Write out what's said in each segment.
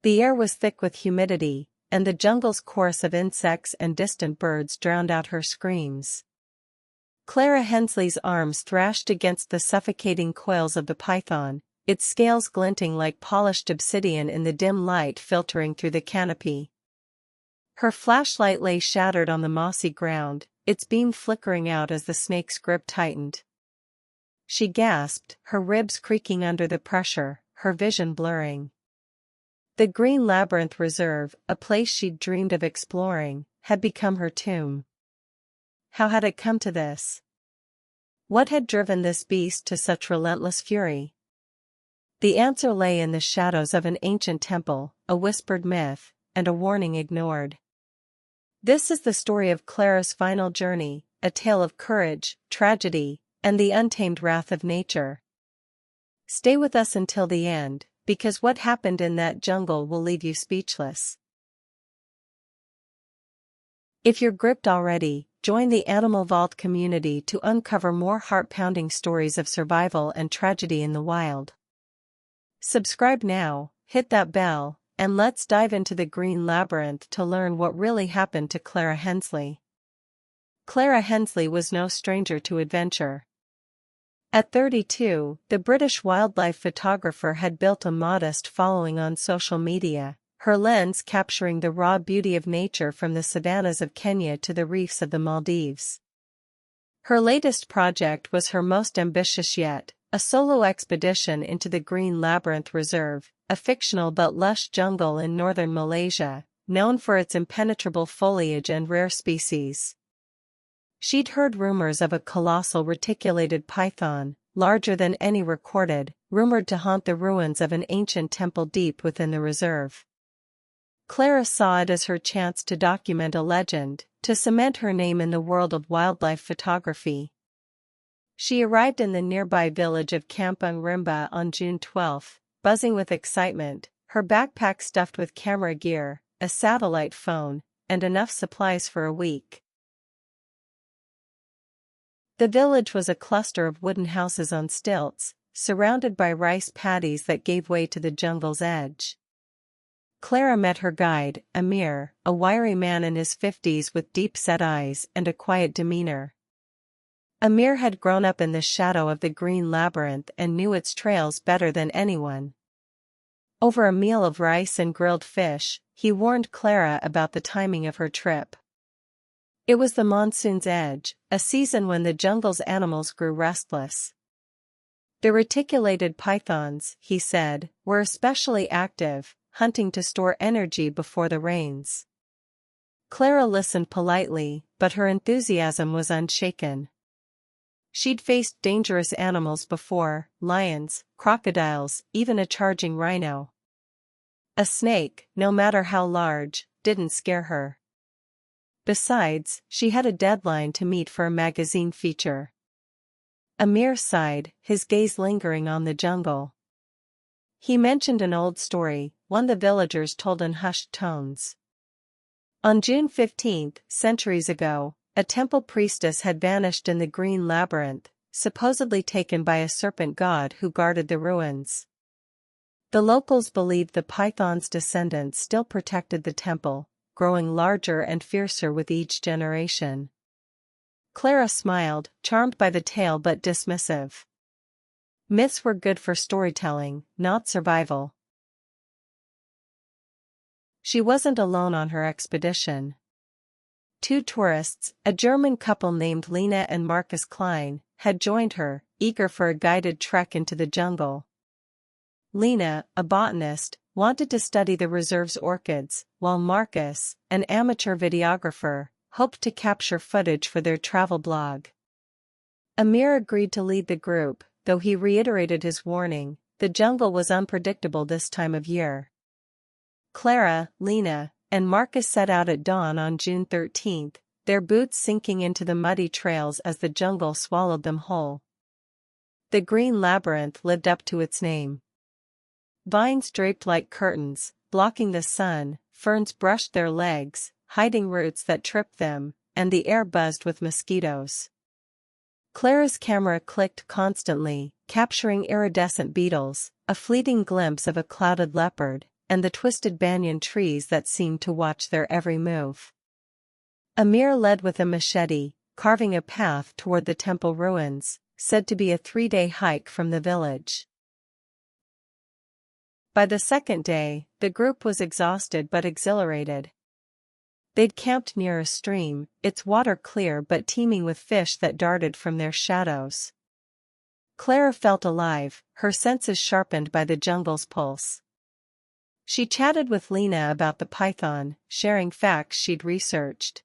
The air was thick with humidity, and the jungle's chorus of insects and distant birds drowned out her screams. Clara Hensley's arms thrashed against the suffocating coils of the python, its scales glinting like polished obsidian in the dim light filtering through the canopy. Her flashlight lay shattered on the mossy ground, its beam flickering out as the snake's grip tightened. She gasped, her ribs creaking under the pressure, her vision blurring. The Green Labyrinth Reserve, a place she'd dreamed of exploring, had become her tomb. How had it come to this? What had driven this beast to such relentless fury? The answer lay in the shadows of an ancient temple, a whispered myth, and a warning ignored. This is the story of Clara's final journey, a tale of courage, tragedy, and the untamed wrath of nature. Stay with us until the end, because what happened in that jungle will leave you speechless. If you're gripped already, join the Animal Vault community to uncover more heart-pounding stories of survival and tragedy in the wild. Subscribe now, hit that bell, and let's dive into the Green Labyrinth to learn what really happened to Clara Hensley. Clara Hensley was no stranger to adventure. At 32, the British wildlife photographer had built a modest following on social media, her lens capturing the raw beauty of nature from the savannas of Kenya to the reefs of the Maldives. Her latest project was her most ambitious yet, a solo expedition into the Green Labyrinth Reserve, a fictional but lush jungle in northern Malaysia, known for its impenetrable foliage and rare species. She'd heard rumors of a colossal reticulated python, larger than any recorded, rumored to haunt the ruins of an ancient temple deep within the reserve. Clara saw it as her chance to document a legend, to cement her name in the world of wildlife photography. She arrived in the nearby village of Kampung Rimba on June 12, buzzing with excitement, her backpack stuffed with camera gear, a satellite phone, and enough supplies for a week. The village was a cluster of wooden houses on stilts, surrounded by rice paddies that gave way to the jungle's edge. Clara met her guide, Amir, a wiry man in his 50s with deep-set eyes and a quiet demeanor. Amir had grown up in the shadow of the Green Labyrinth and knew its trails better than anyone. Over a meal of rice and grilled fish, he warned Clara about the timing of her trip. It was the monsoon's edge, a season when the jungle's animals grew restless. The reticulated pythons, he said, were especially active, hunting to store energy before the rains. Clara listened politely, but her enthusiasm was unshaken. She'd faced dangerous animals before, lions, crocodiles, even a charging rhino. A snake, no matter how large, didn't scare her. Besides, she had a deadline to meet for a magazine feature. Amir sighed, his gaze lingering on the jungle. He mentioned an old story, one the villagers told in hushed tones. On June 15, centuries ago, a temple priestess had vanished in the Green Labyrinth, supposedly taken by a serpent god who guarded the ruins. The locals believed the python's descendants still protected the temple, growing larger and fiercer with each generation. Clara smiled, charmed by the tale but dismissive. Myths were good for storytelling, not survival. She wasn't alone on her expedition. Two tourists, a German couple named Lena and Marcus Klein, had joined her, eager for a guided trek into the jungle. Lena, a botanist, wanted to study the reserve's orchids, while Marcus, an amateur videographer, hoped to capture footage for their travel blog. Amir agreed to lead the group, though he reiterated his warning, the jungle was unpredictable this time of year. Clara, Lena, and Marcus set out at dawn on June 13, their boots sinking into the muddy trails as the jungle swallowed them whole. The Green Labyrinth lived up to its name. Vines draped like curtains, blocking the sun, ferns brushed their legs, hiding roots that tripped them, and the air buzzed with mosquitoes. Clara's camera clicked constantly, capturing iridescent beetles, a fleeting glimpse of a clouded leopard, and the twisted banyan trees that seemed to watch their every move. Amir led with a machete, carving a path toward the temple ruins, said to be a 3-day hike from the village. By the second day, the group was exhausted but exhilarated. They'd camped near a stream, its water clear but teeming with fish that darted from their shadows. Clara felt alive, her senses sharpened by the jungle's pulse. She chatted with Lena about the python, sharing facts she'd researched.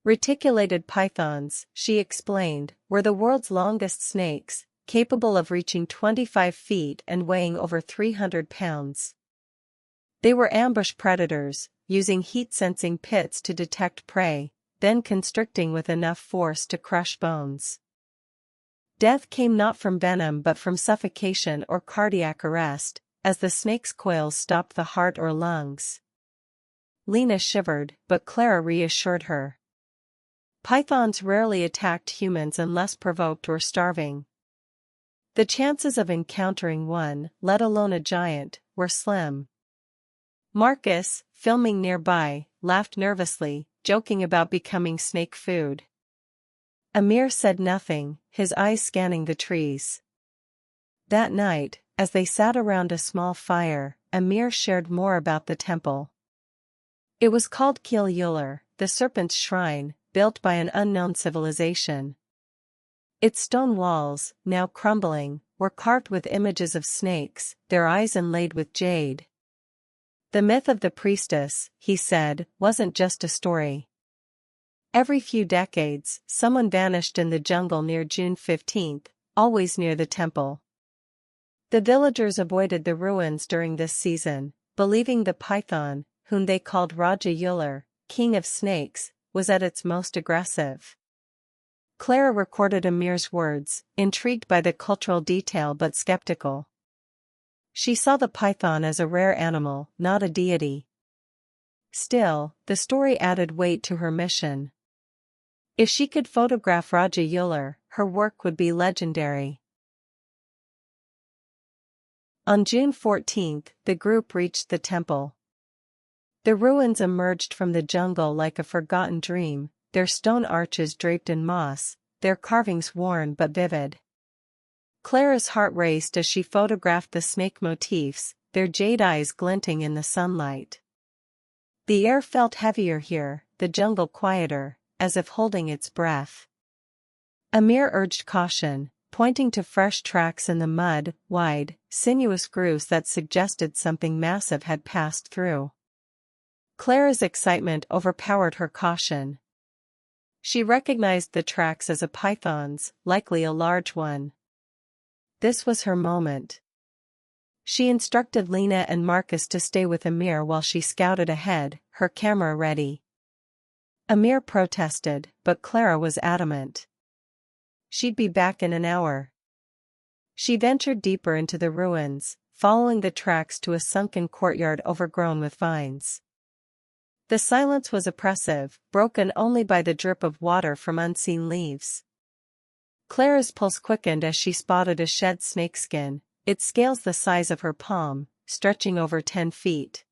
Reticulated pythons, she explained, were the world's longest snakes, capable of reaching 25 feet and weighing over 300 pounds. They were ambush predators, using heat-sensing pits to detect prey, then constricting with enough force to crush bones. Death came not from venom but from suffocation or cardiac arrest, as the snake's coils stopped the heart or lungs. Lena shivered, but Clara reassured her. Pythons rarely attacked humans unless provoked or starving. The chances of encountering one, let alone a giant, were slim. Marcus, filming nearby, laughed nervously, joking about becoming snake food. Amir said nothing, his eyes scanning the trees. That night, as they sat around a small fire, Amir shared more about the temple. It was called Kil-Uller, the serpent's shrine, built by an unknown civilization. Its stone walls, now crumbling, were carved with images of snakes, their eyes inlaid with jade. The myth of the priestess, he said, wasn't just a story. Every few decades, someone vanished in the jungle near June 15th, always near the temple. The villagers avoided the ruins during this season, believing the python, whom they called Raja Uller, king of snakes, was at its most aggressive. Clara recorded Amir's words, intrigued by the cultural detail but skeptical. She saw the python as a rare animal, not a deity. Still, the story added weight to her mission. If she could photograph Raja Uller, her work would be legendary. On June 14th, the group reached the temple. The ruins emerged from the jungle like a forgotten dream, their stone arches draped in moss, their carvings worn but vivid. Clara's heart raced as she photographed the snake motifs, their jade eyes glinting in the sunlight. The air felt heavier here, the jungle quieter, as if holding its breath. Amir urged caution, pointing to fresh tracks in the mud, wide, sinuous grooves that suggested something massive had passed through. Clara's excitement overpowered her caution. She recognized the tracks as a python's, likely a large one. This was her moment. She instructed Lena and Marcus to stay with Amir while she scouted ahead, her camera ready. Amir protested, but Clara was adamant. She'd be back in an hour. She ventured deeper into the ruins, following the tracks to a sunken courtyard overgrown with vines. The silence was oppressive, broken only by the drip of water from unseen leaves. Clara's pulse quickened as she spotted a shed snakeskin, its scales the size of her palm, stretching over 10 feet.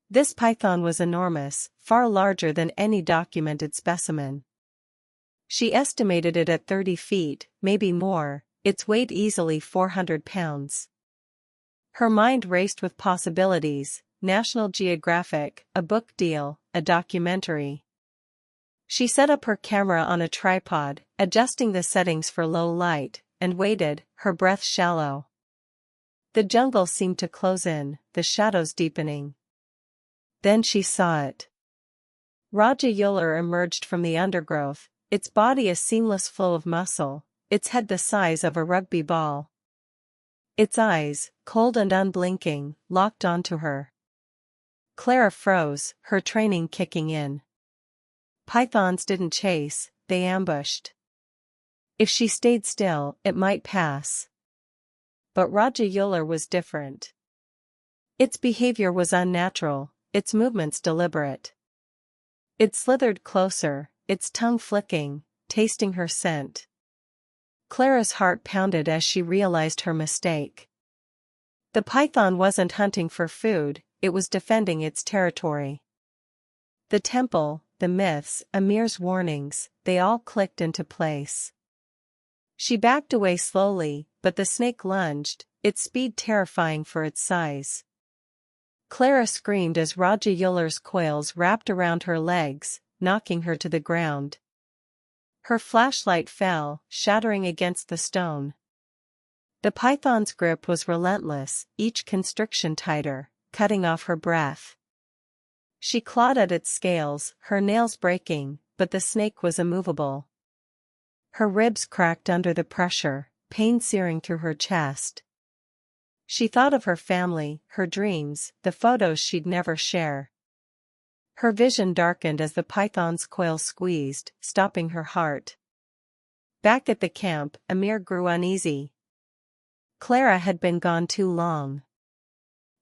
This python was enormous, far larger than any documented specimen. She estimated it at 30 feet, maybe more, its weight easily 400 pounds. Her mind raced with possibilities: National Geographic, a book deal, a documentary. She set up her camera on a tripod, adjusting the settings for low light, and waited, her breath shallow. The jungle seemed to close in, the shadows deepening. Then she saw it. Raja Uller emerged from the undergrowth, its body a seamless flow of muscle, its head the size of a rugby ball. Its eyes, cold and unblinking, locked onto her. Clara froze, her training kicking in. Pythons didn't chase, they ambushed. If she stayed still, it might pass. But Raja Uller was different. Its behavior was unnatural, its movements deliberate. It slithered closer, its tongue flicking, tasting her scent. Clara's heart pounded as she realized her mistake. The python wasn't hunting for food, it was defending its territory. The temple, the myths, Amir's warnings, they all clicked into place. She backed away slowly, but the snake lunged, its speed terrifying for its size. Clara screamed as Raja Yuller's coils wrapped around her legs, knocking her to the ground. Her flashlight fell, shattering against the stone. The python's grip was relentless, each constriction tighter, cutting off her breath. She clawed at its scales, her nails breaking, but the snake was immovable. Her ribs cracked under the pressure, pain searing through her chest. She thought of her family, her dreams, the photos she'd never share. Her vision darkened as the python's coil squeezed, stopping her heart. Back at the camp, Amir grew uneasy. Clara had been gone too long.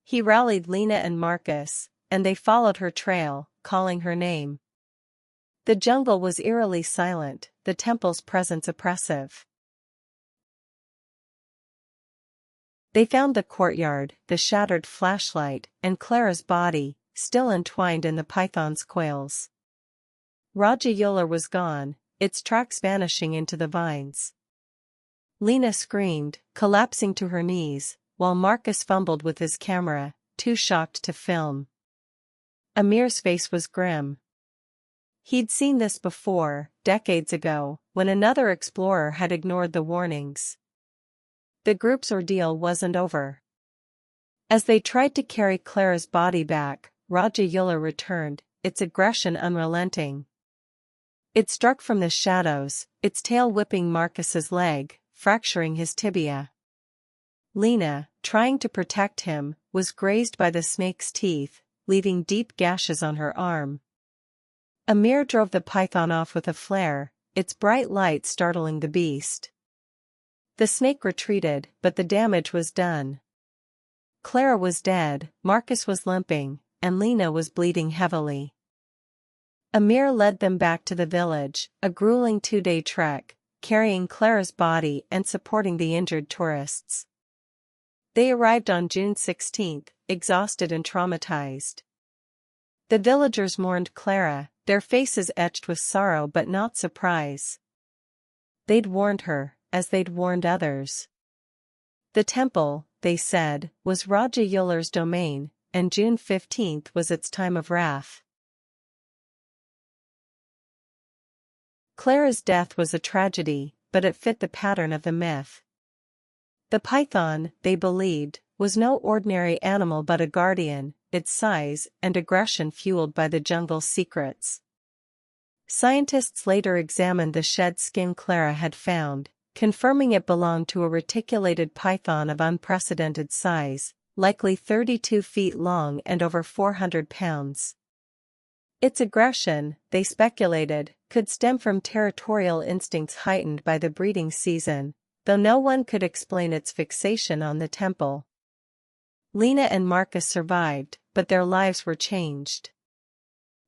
He rallied Lena and Marcus, and they followed her trail, calling her name. The jungle was eerily silent, the temple's presence oppressive. They found the courtyard, the shattered flashlight, and Clara's body, still entwined in the python's coils. Raja Yuller was gone, its tracks vanishing into the vines. Lena screamed, collapsing to her knees, while Marcus fumbled with his camera, too shocked to film. Amir's face was grim. He'd seen this before, decades ago, when another explorer had ignored the warnings. The group's ordeal wasn't over. As they tried to carry Clara's body back, Raja Yuller returned, its aggression unrelenting. It struck from the shadows, its tail whipping Marcus's leg, fracturing his tibia. Lena, trying to protect him, was grazed by the snake's teeth, leaving deep gashes on her arm. Amir drove the python off with a flare, its bright light startling the beast. The snake retreated, but the damage was done. Clara was dead, Marcus was limping, and Lena was bleeding heavily. Amir led them back to the village, a grueling 2-day trek, carrying Clara's body and supporting the injured tourists. They arrived on June 16, exhausted and traumatized. The villagers mourned Clara, their faces etched with sorrow but not surprise. They'd warned her, as they'd warned others. The temple, they said, was Raja Yuller's domain, and June 15 was its time of wrath. Clara's death was a tragedy, but it fit the pattern of the myth. The python, they believed, was no ordinary animal but a guardian, its size and aggression fueled by the jungle's secrets. Scientists later examined the shed skin Clara had found, confirming it belonged to a reticulated python of unprecedented size, likely 32 feet long and over 400 pounds. Its aggression, they speculated, could stem from territorial instincts heightened by the breeding season, though no one could explain its fixation on the temple. Lena and Marcus survived, but their lives were changed.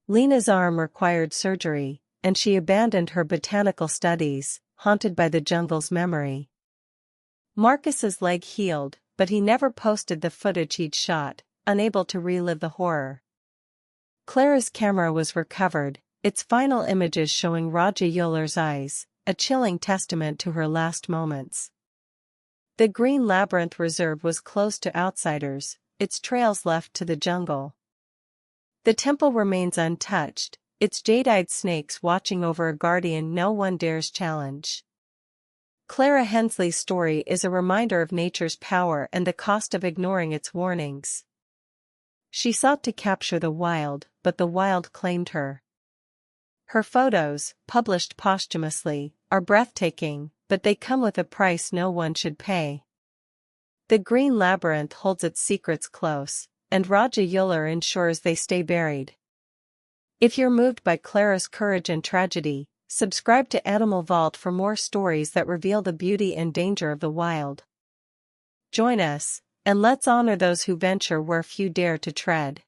Lena's arm required surgery, and she abandoned her botanical studies, haunted by the jungle's memory. Marcus's leg healed, but he never posted the footage he'd shot, unable to relive the horror. Clara's camera was recovered, its final images showing Raja Yuller's eyes, a chilling testament to her last moments. The Green Labyrinth Reserve was closed to outsiders, its trails left to the jungle. The temple remains untouched, its jade-eyed snakes watching over a guardian no one dares challenge. Clara Hensley's story is a reminder of nature's power and the cost of ignoring its warnings. She sought to capture the wild, but the wild claimed her. Her photos, published posthumously, are breathtaking, but they come with a price no one should pay. The Green Labyrinth holds its secrets close, and Raja Yuller ensures they stay buried. If you're moved by Clara's courage and tragedy, subscribe to Animal Vault for more stories that reveal the beauty and danger of the wild. Join us, and let's honor those who venture where few dare to tread.